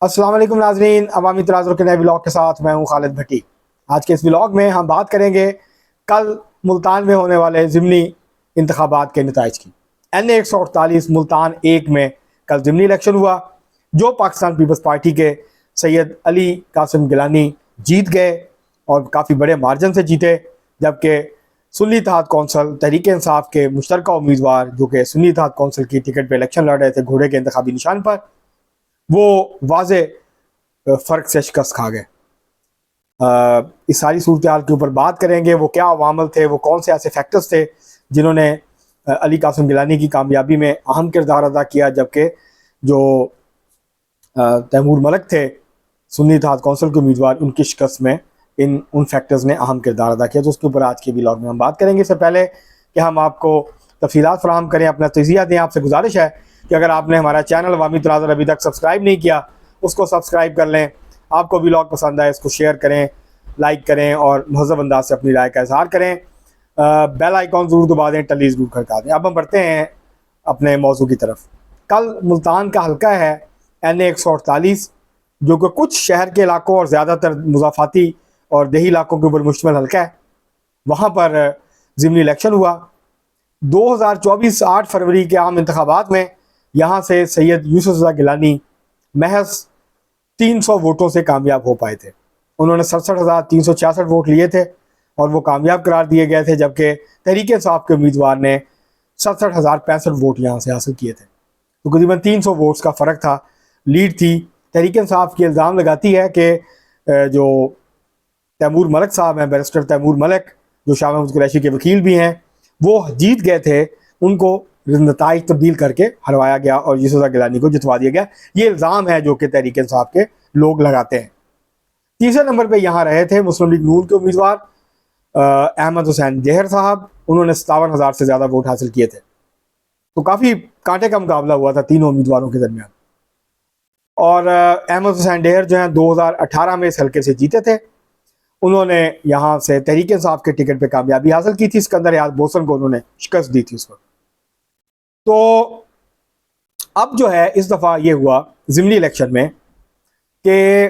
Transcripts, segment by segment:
अस्सलाम वालेकुम नाज़रीन, अवामी तनाज़ुर के नए व्लॉग के साथ मैं हूं खालिद भट्टी। आज के इस व्लॉग में हम बात करेंगे कल मुल्तान में होने वाले ज़िमनी इंतखाबात के नताइज की। NA 148 मुल्तान एक में कल ज़िमनी इलेक्शन हुआ, जो पाकिस्तान पीपल्स पार्टी के सैयद अली कासिम गिलानी जीत गए और काफ़ी बड़े मार्जिन से जीते, जबकि सुन्नी इत्तेहाद कौंसिल तहरीक इंसाफ के मुश्तरका उम्मीदवार जो कि सुन्नी इत्तेहाद कौंसिल की टिकट पर इलेक्शन लड़ रहे थे घोड़े के इंतखाबी निशान पर, वो वाजे फ़र्क से शिकस्त खा गए। इस सारी सूरत हाल के ऊपर बात करेंगे, वो क्या अवामल थे, वो कौन से ऐसे फैक्टर्स थे जिन्होंने अली कासिम गिलानी की कामयाबी में अहम किरदार अदा किया, जबकि जो तैमूर मलिक थे सुन्नी इत्तेहाद कौंसिल के उम्मीदवार, उनकी शिकस्त में उन फैक्टर्स ने अहम किरदार अदा किया। तो उसके ऊपर आज के व्लॉग में हम बात करेंगे। इससे पहले कि हम आपको तफसीलात फराहम करें, अपना तजिया दें, आपसे गुजारिश है कि अगर आपने हमारा चैनल अवामी तनाज़ुर अभी तक सब्सक्राइब नहीं किया, उसको सब्सक्राइब कर लें। आपको व्लॉग पसंद आए, इसको शेयर करें, लाइक करें और महज़ब अंदाज से अपनी राय का इजहार करें। बेल आइकॉन ज़रूर दबा दें, टली ज़रूर खड़का दें। अब हम बढ़ते हैं अपने मौजू की तरफ। कल मुल्तान का हल्का है NA 148, जो कि कुछ शहर के इलाकों और ज़्यादातर मुज़ाफ़ाती और देही इलाकों के ऊपर मुश्तमिल हल्का है। वहाँ पर ज़िमनी इलेक्शन हुआ। 2024 8 फरवरी के आम इंतखाबात में यहाँ से सैयद यूसुफ रज़ा गिलानी महज 300 वोटों से कामयाब हो पाए थे। उन्होंने 67,366 वोट लिए थे और वो कामयाब करार दिए गए थे, जबकि तहरीक इंसाफ के उम्मीदवार ने 67,065 वोट यहाँ से हासिल किए थे। तो करीबन 300 वोट्स का फ़र्क था, लीड थी। तहरीक इंसाफ की इल्ज़ाम लगाती है कि जो तैमूर मलिक साहब हैं, बैरिस्टर तैमूर मलिक, जो शाह महमूद कुरैशी के वकील भी हैं, वो जीत गए थे, उनको नताइज तब्दील करके हरवाया गया और यूसुफ रज़ा गिलानी को जितवा दिया गया। ये इल्ज़ाम है जो कि तहरीक इंसाफ के लोग लगाते हैं। तीसरे नंबर पे यहाँ रहे थे मुस्लिम लीग नून के उम्मीदवार अहमद हुसैन जहर साहब। उन्होंने 57,000 से ज़्यादा वोट हासिल किए थे। तो काफ़ी कांटे का मुकाबला हुआ था तीनों उम्मीदवारों के दरमियान। और अहमद हुसैन जहर जो हैं 2018 में इस हल्के से जीते थे। उन्होंने यहाँ से तहरीक इंसाफ के टिकट पे कामयाबी हासिल की थी। सिकंदर याद बोसन को उन्होंने शिकस्त दी थी उस वक्त। तो अब जो है इस दफ़ा ये हुआ ज़िमनी इलेक्शन में कि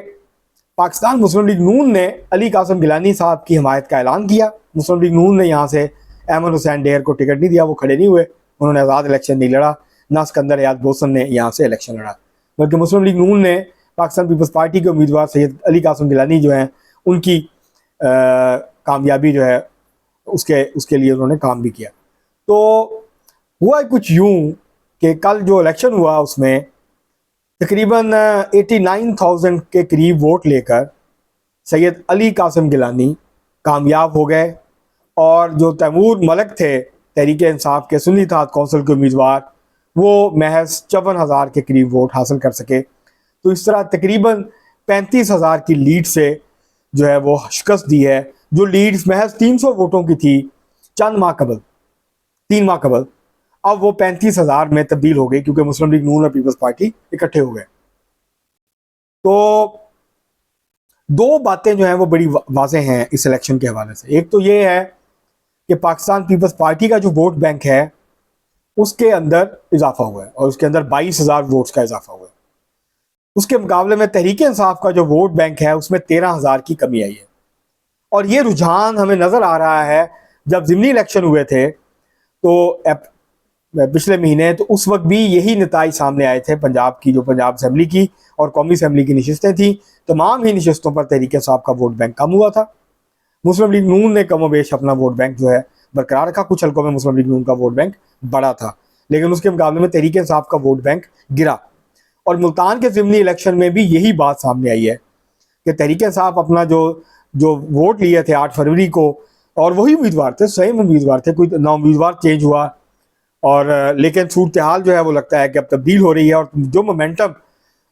पाकिस्तान मुस्लिम लीग नून ने अली कासिम गिलानी साहब की हमायत का ऐलान किया। मुस्लिम लीग नून ने यहाँ से अहमद हुसैन डेहर को टिकट नहीं दिया, वो खड़े नहीं हुए, उन्होंने आज़ाद इलेक्शन नहीं लड़ा। ना सिकंदर याद बोसन ने यहाँ से इलेक्शन लड़ा, बल्कि मुस्लिम लीग नून ने पाकिस्तान पीपल्स पार्टी के उम्मीदवार सैयद अली कासिम गिलानी जो हैं, उनकी कामयाबी जो है उसके लिए उन्होंने काम भी किया। तो हुआ कुछ यूँ कि कल जो इलेक्शन हुआ उसमें तकरीबन 89,000 के करीब वोट लेकर सैयद अली कासिम गिलानी कामयाब हो गए और जो तैमूर मलिक थे तहरीक इंसाफ के सुन्नी इत्तेहाद कौंसिल के उम्मीदवार, वो महज 54,000 के करीब वोट हासिल कर सके। तो इस तरह तकरीबन 35,000 की लीड से जो है वो शिकस्त दी है, जो लीड महज 300 वोटों की थी चंद माह कबल, 3 माह कबल। अब वो 35,000 में तब्दील हो गई क्योंकि मुस्लिम लीग नून और पीपल्स पार्टी इकट्ठे हो गए। तो दो बातें जो हैं वो बड़ी वाज़ेह हैं इस इलेक्शन के हवाले से। एक तो ये है कि पाकिस्तान पीपल्स पार्टी का जो वोट बैंक है उसके अंदर इजाफा हुआ है और उसके अंदर 22,000 वोट्स का इजाफा हुआ है। उसके मुकाबले में तहरीक इंसाफ का जो वोट बैंक है उसमें 13,000 की कमी आई है। और ये रुझान हमें नज़र आ रहा है जब ज़िमनी इलेक्शन हुए थे तो पिछले महीने, तो उस वक्त भी यही नताइज सामने आए थे। पंजाब की जो पंजाब असम्बली की और कौमी असम्बली की नशस्तें थी, तमाम ही नशस्तों पर तहरीक इंसाफ का वोट बैंक कम हुआ था। मुस्लिम लीग नून ने कम बेश अपना वोट बैंक जो है बरकरार रखा। कुछ हल्कों में मुस्लिम लीग नून का वोट बैंक बड़ा था, लेकिन उसके मुकाबले में तहरीक इंसाफ का वोट बैंक गिरा। और मुल्तान के ज़िमनी इलेक्शन में भी यही बात सामने आई है कि तहरीक इंसाफ अपना जो जो वोट लिए थे 8 फरवरी को, और वही उम्मीदवार थे, सेम उम्मीदवार थे, कोई ना उम्मीदवार चेंज हुआ। और लेकिन सूरत हाल जो है वो लगता है कि अब तब्दील हो रही है। और जो मोमेंटम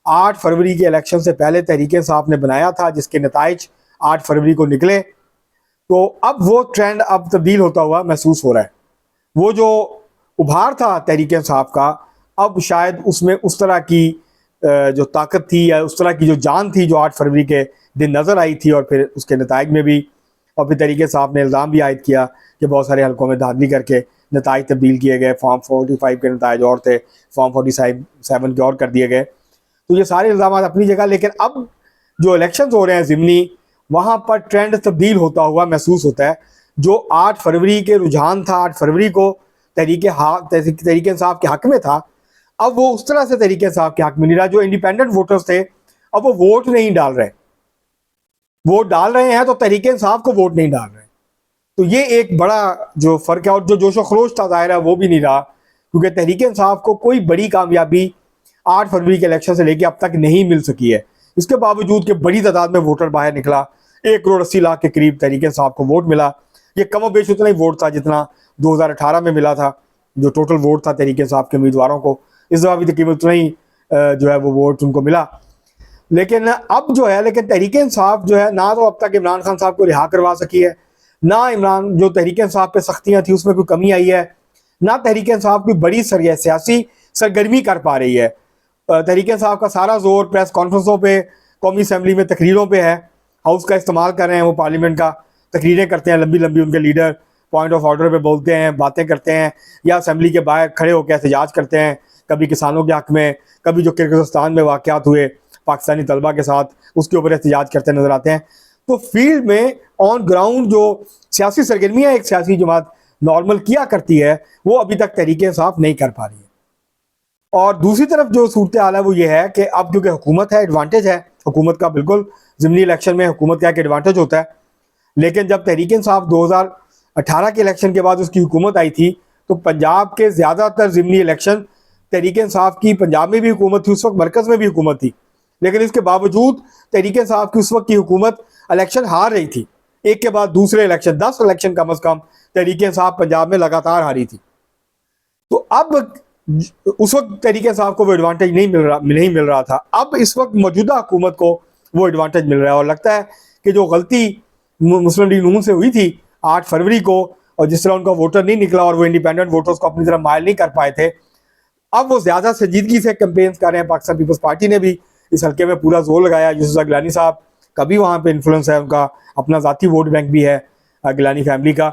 8 फरवरी के इलेक्शन से पहले तहरीक इंसाफ ने बनाया था, जिसके नताइज 8 फरवरी को निकले, तो अब वो ट्रेंड अब तब्दील होता हुआ महसूस हो रहा है। वो जो उभार था तहरीक इंसाफ का, अब शायद उसमें उस तरह की जो ताकत थी या उस तरह की जो जान थी जो 8 फरवरी के दिन नज़र आई थी। और फिर उसके नताइज में भी, और फिर तहरीक इंसाफ ने इल्ज़ाम भी आयद किया कि बहुत सारे हल्कों में धांधली करके नताइज तब्दील किए गए। फॉर्म 45 के नताइज और थे, फॉर्म 47 के और कर दिए गए। तो ये सारे इल्ज़ाम अपनी जगह, लेकिन अब जो इलेक्शंस हो रहे हैं ज़िमनी, वहाँ पर ट्रेंड तब्दील होता हुआ महसूस होता है। जो 8 फरवरी के रुझान था, 8 फरवरी को तहरीक इंसाफ के हक में था, अब वो उस तरह से तहरीक इंसाफ के हक में नहीं रहा। जो इंडिपेंडेंट वोटर्स थे अब वो वोट नहीं डाल रहे, वोट डाल रहे हैं तो तहरीक इंसाफ को वोट नहीं डाल रहे। तो ये एक बड़ा जो फ़र्क है, और जो जोशो खरोश था ज़ाहिर है वो भी नहीं रहा, क्योंकि तहरीक इंसाफ को कोई बड़ी कामयाबी 8 फरवरी के इलेक्शन से लेकर अब तक नहीं मिल सकी है। इसके बावजूद कि बड़ी तादाद में वोटर बाहर निकला, 1,80,00,000 के करीब तहरीक इंसाफ को वोट मिला। ये कम बेश उतना ही वोट था जितना 2018 में मिला था, जो टोटल वोट था तहरीक इंसाफ के उम्मीदवारों को। इस दफ़ा भी तकरीबन उतना ही जो है वो वोट उनको मिला। लेकिन अब जो है, लेकिन तहरीक इंसाफ जो है ना तो अब तक इमरान खान साहब को रिहा करवा सकी है, ना इमरान जो तहरीक इंसाफ पे सख्तियाँ थी उसमें कोई कमी आई है, ना तहरीक इंसाफ कोई बड़ी सियासी सरगर्मी कर पा रही है। तहरीक इंसाफ का सारा जोर प्रेस कॉन्फ्रेंसों पे, कौमी असम्बली में तकरीरों पे है, हाउस का इस्तेमाल कर रहे हैं, वो पार्लियामेंट का तकरीरें करते हैं लंबी लंबी, उनके लीडर पॉइंट ऑफ ऑर्डर पे बोलते हैं, बातें करते हैं, या असम्बली के बाहर खड़े होकर एहतजाज करते हैं, कभी किसानों के हक में, कभी जो किर्गिस्तान में वाक़यात हुए पाकिस्तानी तलबा के साथ उसके ऊपर एहतजाज करते नजर आते हैं। तो फील्ड में ऑन ग्राउंड जो सियासी सरगर्मियाँ एक सियासी जमात नॉर्मल किया करती है वो अभी तक तहरीक इंसाफ नहीं कर पा रही है। और दूसरी तरफ जो सूरत हाल है वो ये है कि अब क्योंकि हुकूमत है, एडवांटेज है हुकूमत का, बिल्कुल ज़िमनी इलेक्शन में हुकूमत का एक एडवांटेज होता है। लेकिन जब तहरीक इंसाफ 2018 के इलेक्शन के बाद उसकी हुकूमत आई थी तो पंजाब के ज़्यादातर ज़िमनी इलेक्शन तहरीक इंसाफ की, पंजाब में भी हुकूमत थी उस वक्त, मरकज़ में भी हुकूमत थी, लेकिन इसके बावजूद तहरीक इंसाफ की उस वक्त की हुकूमत इलेक्शन हार रही थी, एक के बाद दूसरे इलेक्शन, 10 इलेक्शन कम अज़ कम तहरीक इंसाफ पंजाब में लगातार हारी थी। तो अब उस वक्त तहरीक इंसाफ को वो एडवांटेज नहीं मिल रहा था, अब इस वक्त मौजूदा हुकूमत को वो एडवांटेज मिल रहा है। और लगता है कि जो गलती मुस्लिम लीग नून से हुई थी 8 फरवरी को, और जिस तरह उनका वोटर नहीं निकला और वो इंडिपेंडेंट वोटर्स को अपनी तरफ माइल नहीं कर पाए थे, अब वो ज़्यादा संजीदगी से कैंपेन्स कर रहे हैं। पाकिस्तान पीपल्स पार्टी ने भी इस हल्के में पूरा जोर लगाया। यूसुफ गिलानी साहब का भी वहाँ पे इन्फ्लुएंस है, उनका अपना ज़ाती वोट बैंक भी है गिलानी फैमिली का।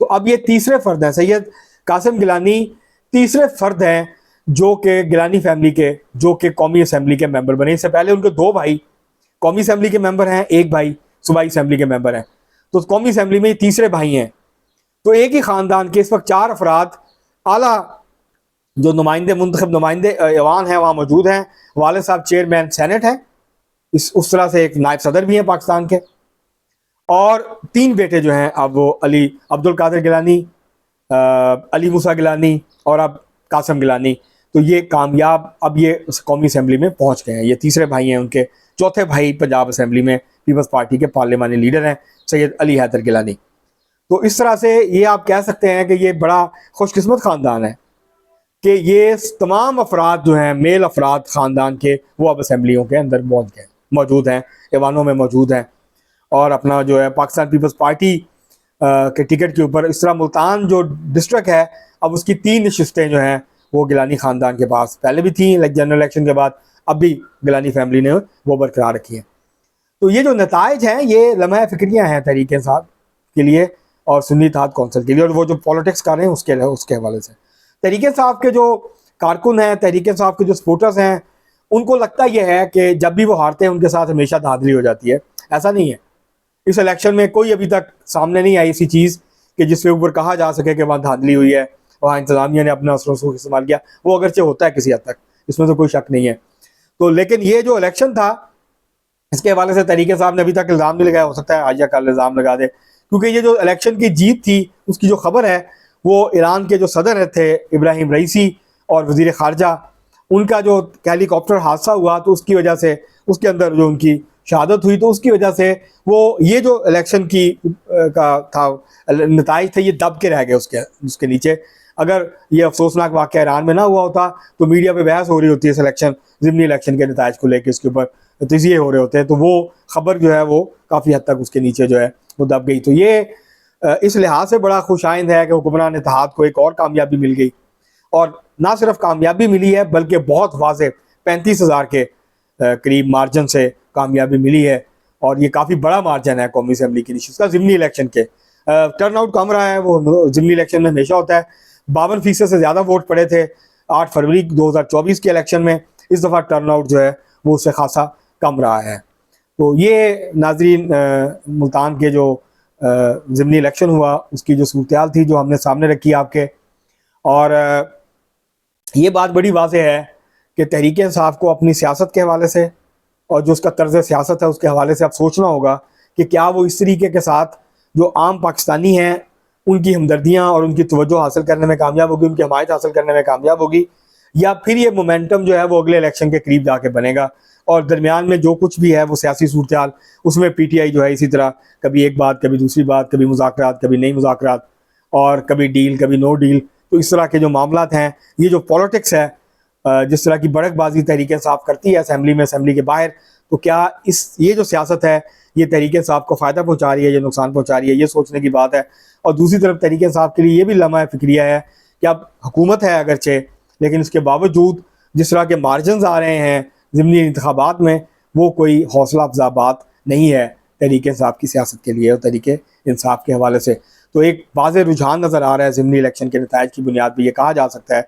तो अब ये तीसरे फ़र्द हैं, सैयद कासिम गिलानी तीसरे फ़र्द हैं जो कि गिलानी फैमिली के, जो कि कौमी असम्बली के मेंबर बने। इससे पहले उनके 2 भाई कौमी असम्बली के मेंबर हैं, 1 भाई सूबाई असम्बली के मेंबर हैं, तो कौमी असम्बली में तीसरे भाई हैं। तो एक ही ख़ानदान के इस वक्त 4 अफराद आला जो नुमाइंदे, मुंतखब नुमाइंदे ऐवान हैं वहाँ मौजूद हैं। वालिद साहब चेयरमैन सेनेट हैं, उस तरह से एक नायब सदर भी हैं पाकिस्तान के, और 3 बेटे जो हैं अब वो अली अब्दुल कादिर गिलानी, अली मूसा गिलानी और अब कासिम गिलानी। तो ये कामयाब अब ये कौमी असम्बली में पहुँच गए हैं। ये तीसरे भाई हैं, उनके चौथे भाई पंजाब असम्बली में पीपल्स पार्टी के पार्लियामानी लीडर हैं सैयद अली हैदर गिलानी। तो इस तरह से ये आप कह सकते हैं कि ये बड़ा खुशकिस्मत ख़ानदान है कि ये तमाम अफराद जो हैं, मेल अफराद ख़ानदान के, वो अब असम्बलियों के अंदर मौजूद हैं, ऐवानों में मौजूद हैं, और अपना जो है पाकिस्तान पीपल्स पार्टी के टिकट के ऊपर इस तरह मुल्तान जो डिस्ट्रिक्ट है अब उसकी 3 नशिस्तें जो हैं वो गिलानी ख़ानदान के पास पहले भी थी जनरल इलेक्शन के बाद, अब भी गिलानी फैमिली ने वो बरकरार रखी है। तो ये जो नताइज हैं ये लम्हा फ़िक्रियाँ हैं तहरीक इंसाफ के लिए और सुन्नी इत्तेहाद कौंसिल के लिए, और वो जो पॉलिटिक्स कर रहे हैं उसके हवाले से तहरीक इंसाफ के जो कारकुन हैं, तहरीक इंसाफ के जो सपोर्टर्स हैं, उनको लगता यह है कि जब भी वो हारते हैं उनके साथ हमेशा धांधली हो जाती है। ऐसा नहीं है, इस इलेक्शन में कोई अभी तक सामने नहीं आई ऐसी चीज़ कि जिसके ऊपर कहा जा सके कि वहाँ धांधली हुई है, वहाँ इंतज़ामिया ने अपना असर को इस्तेमाल किया। वो अगरचे होता है किसी हद तक, इसमें तो कोई शक नहीं है। तो लेकिन ये जो इलेक्शन था इसके हवाले से तहरीक इंसाफ ने अभी तक इल्ज़ाम नहीं लगाया, हो सकता है आज या कल इल्ज़ाम लगा दे, क्योंकि ये जो इलेक्शन की जीत थी उसकी जो खबर है वो ईरान के जो सदर थे इब्राहिम रईसी और वज़ीर ख़ारजा, उनका जो हेलीकॉप्टर हादसा हुआ तो उसकी वजह से, उसके अंदर जो उनकी शहादत हुई, तो उसकी वजह से वो ये जो इलेक्शन की का था नताइज थे ये दब के रह गए उसके नीचे। अगर ये अफसोसनाक वाक़या ईरान में ना हुआ होता तो मीडिया पे बहस हो रही होती है इस ज़िमनी इलेक्शन के नताइज को लेकर, उसके ऊपर तजिए हो रहे होते हैं, तो वो खबर जो है वो काफ़ी हद तक उसके नीचे जो है वो दब गई। तो ये इस लिहाज से बड़ा खुशाइंद है कि हुक्मरान इत्तेहाद को एक और कामयाबी मिल गई, और ना सिर्फ कामयाबी मिली है बल्कि बहुत वाज़ेह 35,000 के करीब मार्जिन से कामयाबी मिली है, और ये काफ़ी बड़ा मार्जिन है कौमी असम्बली की नशिस्त का। ज़िमनी इलेक्शन के टर्न आउट कम रहा है, वो ज़िमनी इलेक्शन में हमेशा होता है। 52% से ज़्यादा वोट पड़े थे 8 फरवरी 2024 के इलेक्शन में, इस दफ़ा टर्न आउट जो है वो उससे खासा कम रहा है। तो ये नाजरीन मुल्तान के जो ज़िमनी इलेक्शन हुआ उसकी जो सूरत थी जो हमने सामने रखी आपके, और ये बात बड़ी वाज़ेह है कि तहरीक इंसाफ को अपनी सियासत के हवाले से और जो उसका तर्ज सियासत है उसके हवाले से अब सोचना होगा कि क्या वो इस तरीके के साथ जो आम पाकिस्तानी हैं उनकी हमदर्दियाँ और उनकी तवज्जो हासिल करने में कामयाब होगी, उनकी हमायत हासिल करने में कामयाब होगी, या फिर ये मोमेंटम जो है वो अगले इलेक्शन के करीब जाके बनेगा और दरमियान में जो कुछ भी है वो सियासी सूरत हाल उसमें PTI जो है इसी तरह कभी एक बात कभी दूसरी बात, कभी मुज़ाकरात कभी नहीं मुज़ाकरात, और कभी डील कभी नो डील। तो इस तरह के जो मामलात हैं, ये जो पॉलिटिक्स है, जिस तरह की बड़कबाजी तहरीक इंसाफ करती है असेंबली में, असेंबली के बाहर, तो क्या ये जो सियासत है ये तहरीक इंसाफ को फ़ायदा पहुँचा रही है या नुकसान पहुँचा रही है, ये सोचने की बात है। और दूसरी तरफ तहरीक इंसाफ के लिए ये भी लम्हा फ़िक्रिया है कि अब हुकूमत है अगरचे, लेकिन उसके बावजूद जिस तरह के मार्जिन आ रहे हैं ज़िमनी इंतखाबात में, वो कोई हौसला अफजा बात नहीं है तहरीक इंसाफ की सियासत के लिए और तहरीक इंसाफ के हवाले से। तो एक वाज़ेह रुझान नज़र आ रहा है ज़िमनी इलेक्शन के नताइज की बुनियाद पर। यह कहा जा सकता है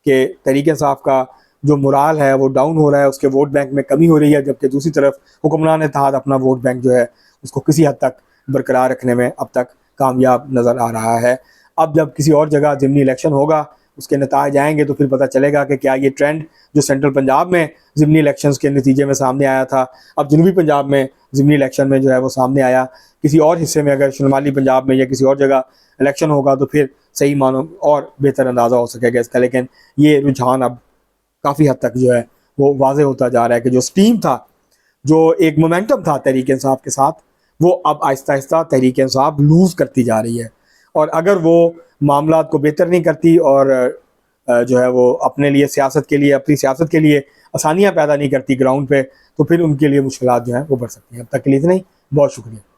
कि तहरीक इंसाफ का जो मोराल है वो डाउन हो रहा है, उसके वोट बैंक में कमी हो रही है, जबकि दूसरी तरफ हुक्मरान इत्तेहाद अपना वोट बैंक जो है उसको किसी हद तक बरकरार रखने में अब तक कामयाब नज़र आ रहा है। अब जब किसी और जगह ज़िमनी इलेक्शन होगा, उसके नताइज आएंगे, तो फिर पता चलेगा कि क्या ये ट्रेंड जो सेंट्रल पंजाब में ज़िमनी इलेक्शंस के नतीजे में सामने आया था, अब जनूबी पंजाब में ज़िमनी इलेक्शन में जो है वो सामने आया। किसी और हिस्से में अगर शुमाली पंजाब में या किसी और जगह इलेक्शन होगा तो फिर सही मानो और बेहतर अंदाज़ा हो सकेगा इसका। लेकिन ये रुझान अब काफ़ी हद तक जो है वो वाज़ेह होता जा रहा है कि जो स्टीम था, जो एक मोमेंटम था तहरीक इंसाफ के साथ, वो अब आहिस्ता आहिस्ता तहरीक इंसाफ लूज़ करती जा रही है। और अगर वो मामलात को बेहतर नहीं करती और जो है वो अपने लिए सियासत के लिए, अपनी सियासत के लिए आसानियाँ पैदा नहीं करती ग्राउंड पे, तो फिर उनके लिए मुश्किलात जो हैं वो बढ़ सकती हैं। अब तक के लिए इतना ही, बहुत शुक्रिया।